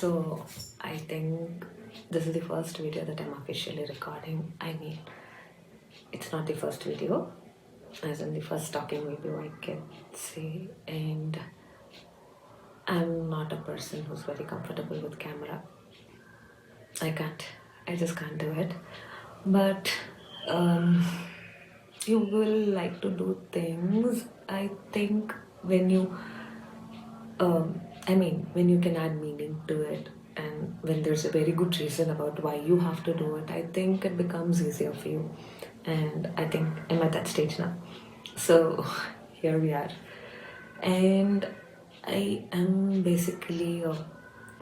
So I think this is the first video that I'm officially recording. I mean, it's not the first video, as in the first talking video I can say. And I'm not a person who's very comfortable with camera. I just can't do it. But you will like to do things, I think, when you when you can add meaning to it and when there's a very good reason about why you have to do it, I think it becomes easier for you. And I think I'm at that stage now. So here we are. And I am basically a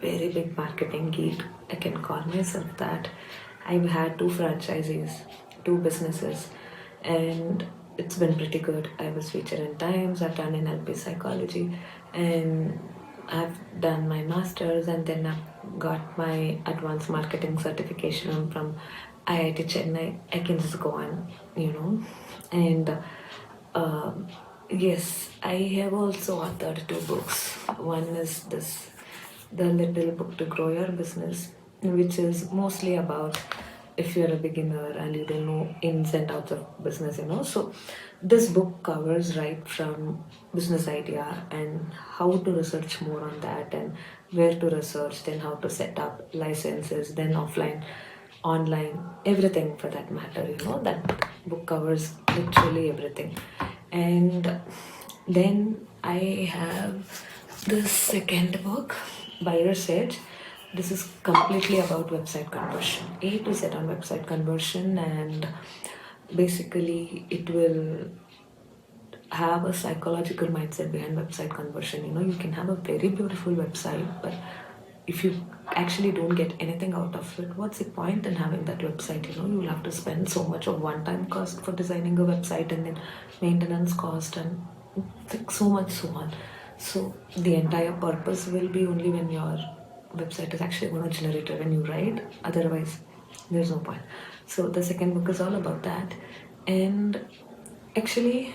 very big marketing geek. I can call myself that. I've had 2 franchises, 2 businesses, and it's been pretty good. I was featured in Times, I've done NLP psychology, and I've done my master's, and then I've got my advanced marketing certification from IIT Chennai. I can just go on. And yes, I have also authored 2 books. One is this, The Little Book to Grow Your Business, which is mostly about if you're a beginner and you don't know ins and outs of business. So this book covers right from business idea and how to research more on that and where to research, then how to set up licenses, then offline, online, everything for that matter. That book covers literally everything. And then I have the second book, Buyer's Edge. This is completely about website conversion, A to Z on website conversion, and basically it will have a psychological mindset behind website conversion. You can have a very beautiful website, but if you actually don't get anything out of it, what's the point in having that website? You'll have to spend so much of one-time cost for designing a website and then maintenance cost and so much so on. So the entire purpose will be only when your website is actually going to generate revenue, right? Otherwise, there's no point. So the second book is all about that. And actually,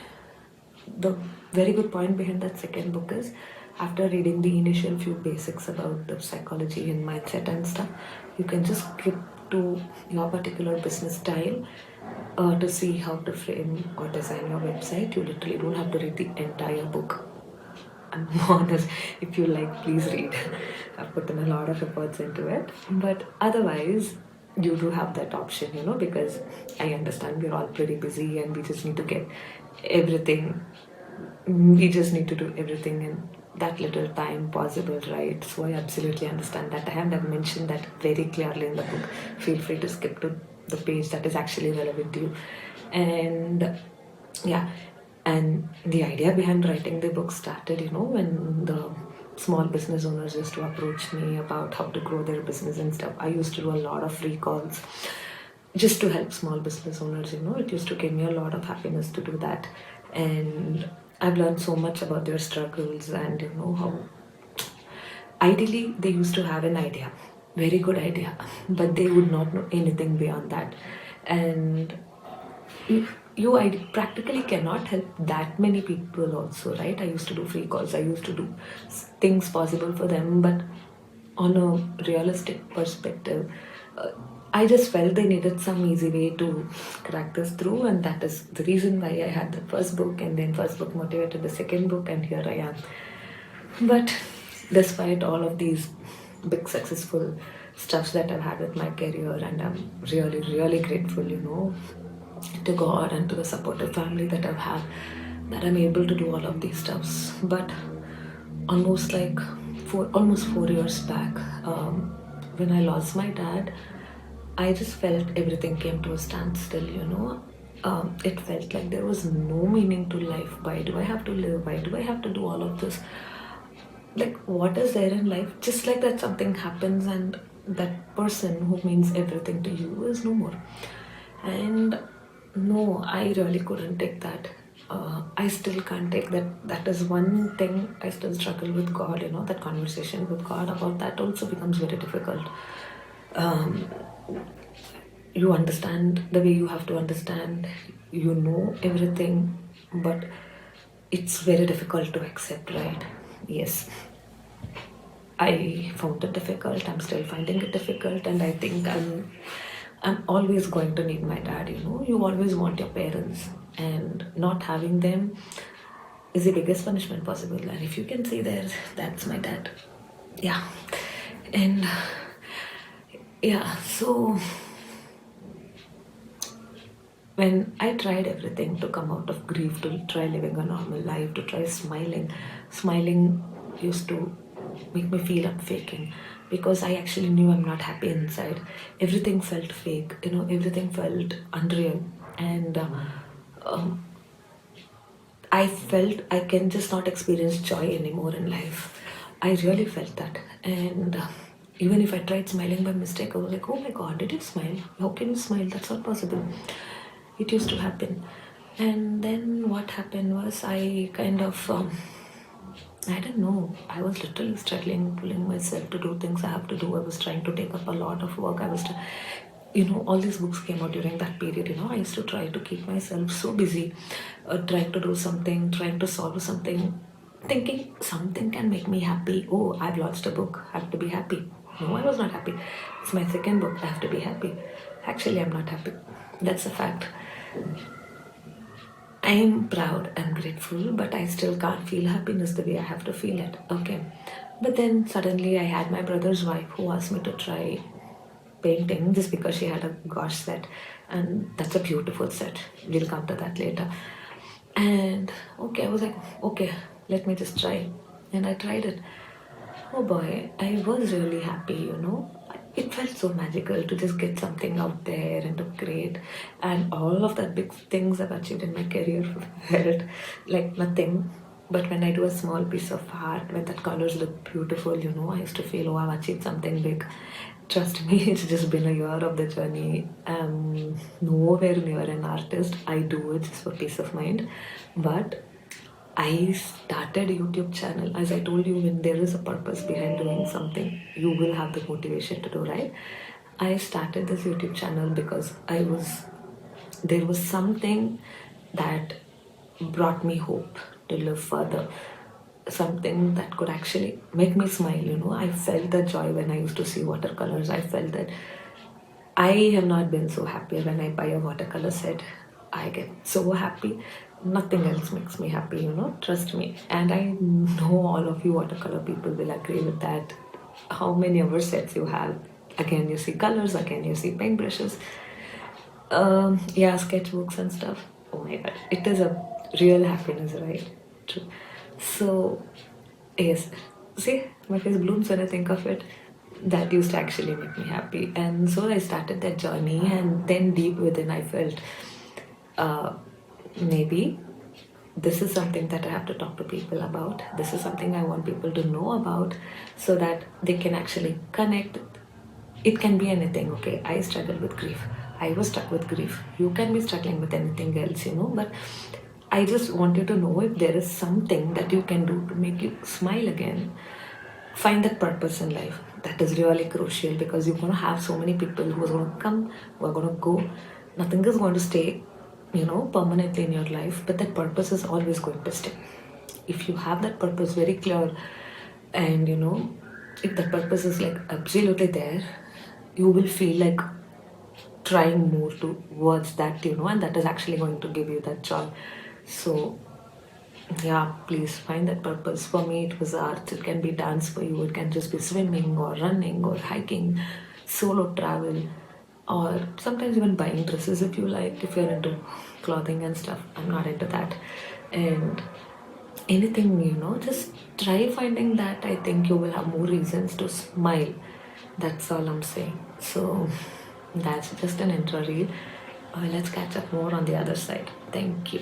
the very good point behind that second book is, after reading the initial few basics about the psychology and mindset and stuff, you can just skip to your particular business style to see how to frame or design your website. You literally don't have to read the entire book. I'm honest, if you like, please read. I've put in a lot of efforts into it. But otherwise, you do have that option, because I understand we're all pretty busy and we just need to get everything. We just need to do everything in that little time possible, right? So I absolutely understand that. I have mentioned that very clearly in the book. Feel free to skip to the page that is actually relevant to you. And yeah. And the idea behind writing the book started, when the small business owners used to approach me about how to grow their business and stuff. I used to do a lot of free calls just to help small business owners. It used to give me a lot of happiness to do that. And I've learned so much about their struggles and, how ideally they used to have an idea, very good idea, but they would not know anything beyond that. And I practically cannot help that many people also, right? I used to do free calls, I used to do things possible for them, but on a realistic perspective, I just felt they needed some easy way to crack this through, and that is the reason why I had the first book, and then first book motivated the second book, and here I am. But despite all of these big successful stuffs that I've had with my career, and I'm really, really grateful, to God and to the supportive family that I've had, that I'm able to do all of these stuffs. But almost 4 years back, when I lost my dad, I just felt everything came to a standstill. It felt like there was no meaning to life. Why do I have to live? Why do I have to do all of this? Like, what is there in life? Just like that, something happens and that person who means everything to you is no more. And no, I really couldn't take that. I still can't take that. That is one thing I still struggle with God, that conversation with God about that also becomes very difficult. You understand the way you have to understand, everything, but it's very difficult to accept, right? Yes. I found it difficult. I'm still finding it difficult, and I think I'm always going to need my dad. You always want your parents, and not having them is the biggest punishment possible. And if you can see there, that's my dad. Yeah, and yeah, so when I tried everything to come out of grief, to try living a normal life, to try smiling used to make me feel I'm faking, because I actually knew I'm not happy inside. Everything felt fake, everything felt unreal. And um, I felt I can just not experience joy anymore in life. I really felt that. And even if I tried smiling by mistake, I was like, oh my god, did you smile? How can you smile? That's not possible. It used to happen. And then what happened was I kind of, I don't know, I was literally struggling, pulling myself to do things I have to do. I was trying to take up a lot of work. All these books came out during that period. I used to try to keep myself so busy, trying to do something, trying to solve something, thinking something can make me happy. Oh, I've launched a book, I have to be happy. No, I was not happy. It's my second book, I have to be happy. Actually, I'm not happy. That's a fact. I'm proud and grateful, but I still can't feel happiness the way I have to feel it. Okay. But then suddenly I had my brother's wife who asked me to try painting just because she had a gouache set, and that's a beautiful set. We'll come to that later. And okay, I was like, okay, let me just try. And I tried it. Oh boy, I was really happy. It felt so magical to just get something out there and to create. And all of the big things I've achieved in my career felt like nothing. But when I do a small piece of art, when that colors look beautiful, I used to feel, oh, I've achieved something big. Trust me, it's just been a year of the journey. I'm nowhere near an artist. I do it just for peace of mind. But I started a YouTube channel. As I told you, when there is a purpose behind doing something, you will have the motivation to do, right? I started this YouTube channel because there was something that brought me hope to live further. Something that could actually make me smile. I felt the joy when I used to see watercolors. I felt that I have not been so happy when I buy a watercolor set. I get so happy. Nothing else makes me happy. Trust me. And I know all of you watercolor people will agree with that. How many other sets you have? Again, you see colors, again, you see paintbrushes. Yeah, sketchbooks and stuff. Oh my god, it is a real happiness, right? True. So, yes, see, my face blooms when I think of it. That used to actually make me happy. And so I started that journey, and then deep within, I felt uh, maybe this is something that I have to talk to people about. This is something I want people to know about so that they can actually connect. It can be anything, okay? I struggle with grief. I was stuck with grief. You can be struggling with anything else, but I just want you to know if there is something that you can do to make you smile again. Find that purpose in life. That is really crucial, because you're going to have so many people who are going to come, who are going to go. Nothing is going to stay, permanently in your life, but that purpose is always going to stay. If you have that purpose very clear, and if that purpose is like absolutely there, you will feel like trying more towards that, and that is actually going to give you that joy. So yeah, please find that purpose. For me, it was art. It can be dance for you. It can just be swimming or running or hiking, solo travel, or sometimes even buying dresses if you like, if you're into clothing and stuff. I'm not into that. And anything, just try finding that. I think you will have more reasons to smile. That's all I'm saying. So that's just an intro reel. Let's catch up more on the other side. Thank you.